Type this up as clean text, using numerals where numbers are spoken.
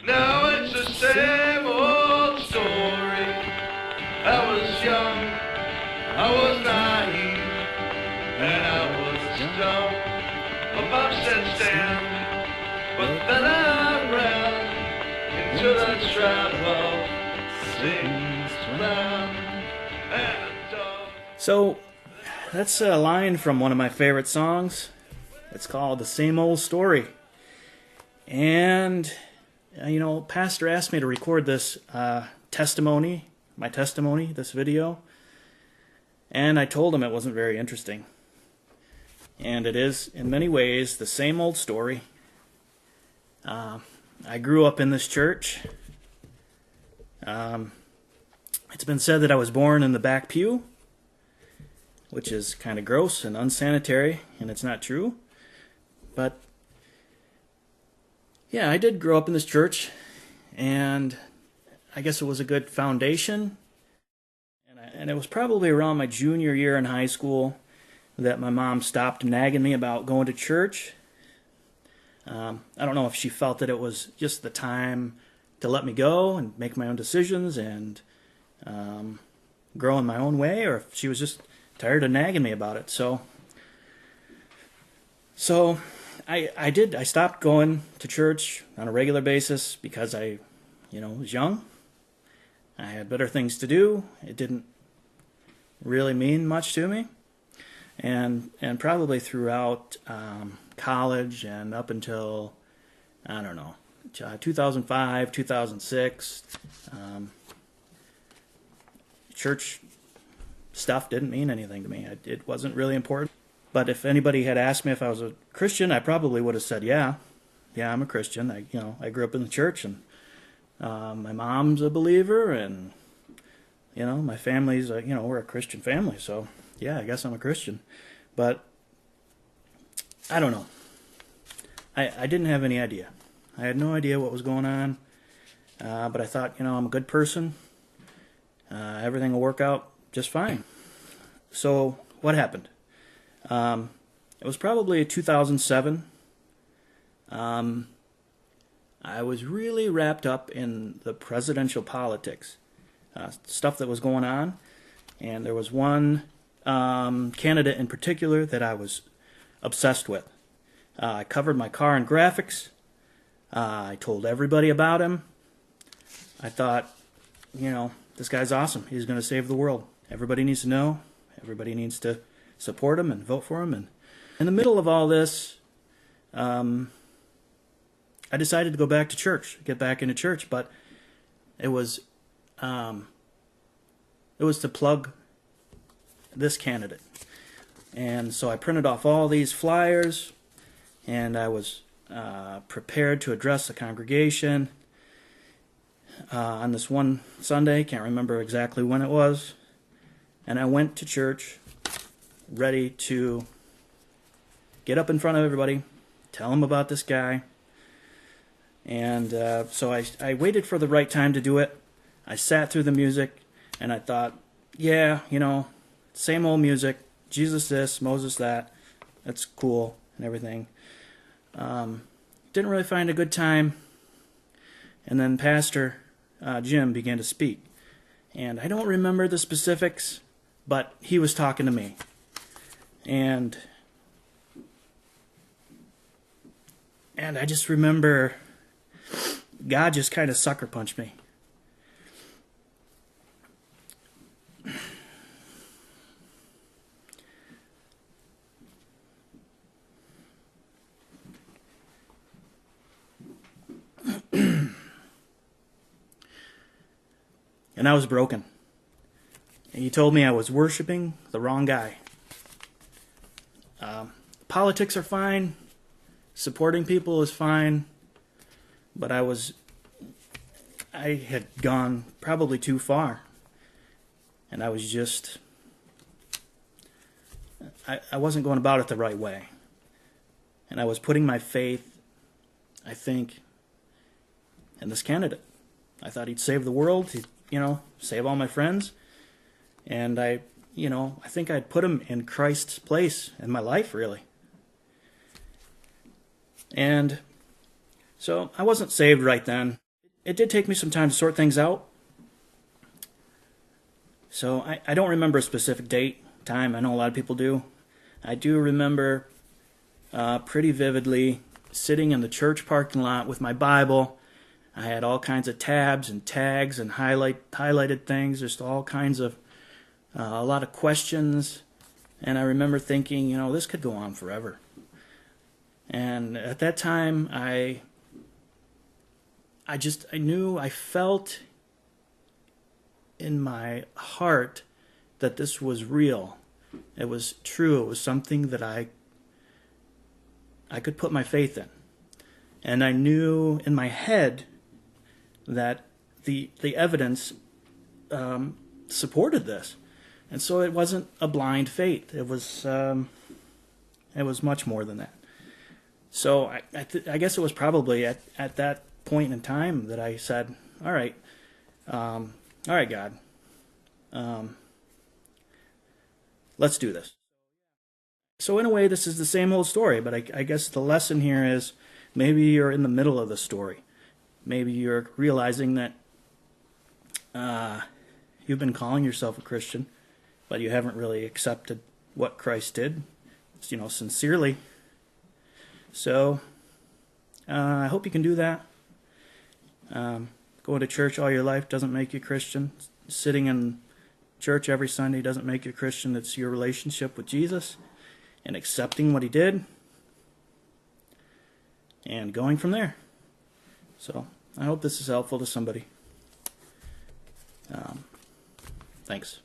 Now it's the same old story. I was young, I was naive, and I was dumb about set stand. But then I ran into that trap of things land and dove. So, that's a line from one of my favorite songs. It's called The Same Old Story. And, Pastor asked me to record this testimony, this video. And I told him it wasn't very interesting. And it is, in many ways, the same old story. I grew up in this church. It's been said that I was born in the back pew, which is kind of gross and unsanitary, and it's not true. But, yeah, I did grow up in this church, and I guess it was a good foundation. And it was probably around my junior year in high school that my mom stopped nagging me about going to church. I don't know if she felt that it was just the time to let me go and make my own decisions and grow in my own way, or if she was just tired of nagging me about it. So I stopped going to church on a regular basis because I was young. I had better things to do. It didn't really mean much to me. And probably throughout college and up until, 2005, 2006, church stuff didn't mean anything to me. It wasn't really important. But if anybody had asked me if I was a Christian, I probably would have said, yeah, I'm a Christian. I grew up in the church, and my mom's a believer, and my family's we're a Christian family, so yeah, I guess I'm a Christian. But I don't know. I didn't have any idea. I had no idea what was going on. But I thought, I'm a good person. Everything will work out just fine. So what happened? It was probably 2007. I was really wrapped up in the presidential politics, stuff that was going on. And there was one candidate in particular that I was obsessed with. I covered my car in graphics. I told everybody about him. I thought, this guy's awesome. He's going to save the world. Everybody needs to know. Everybody needs to support him and vote for him. And in the middle of all this, I decided to go back to church, get back into church. But it was to plug this candidate. And so I printed off all these flyers, and I was prepared to address the congregation on this one Sunday. Can't remember exactly when it was. And I went to church ready to get up in front of everybody, tell them about this guy. And so I waited for the right time to do it. I sat through the music, and I thought, yeah, same old music, Jesus this, Moses that, that's cool and everything. Didn't really find a good time. And then Pastor Jim began to speak. And I don't remember the specifics, but he was talking to me. And I just remember God just kind of sucker punched me. And I was broken. And he told me I was worshiping the wrong guy. Politics are fine. Supporting people is fine. But I had gone probably too far. And I was just, I wasn't going about it the right way. And I was putting my faith, I think, in this candidate. I thought he'd save the world, he'd, save all my friends. And I think I'd put him in Christ's place in my life, really. And so I wasn't saved right then. it did take me some time to sort things out. So I don't remember a specific date, time. I know a lot of people do. I do remember pretty vividly sitting in the church parking lot with my Bible. I had all kinds of tabs and tags and highlighted things, just all kinds of, a lot of questions. And I remember thinking, this could go on forever. And at that time, I felt in my heart that this was real. It was true. It was something that I could put my faith in. And I knew in my head that the evidence supported this. And so it wasn't a blind faith. It was much more than that. So I guess it was probably at that point in time that I said, all right, God, let's do this. So in a way, this is the same old story, but I guess the lesson here is maybe you're in the middle of the story. Maybe you're realizing that you've been calling yourself a Christian, but you haven't really accepted what Christ did, sincerely. So I hope you can do that. Going to church all your life doesn't make you a Christian. Sitting in church every Sunday doesn't make you a Christian. It's your relationship with Jesus and accepting what he did and going from there. So I hope this is helpful to somebody. Thanks.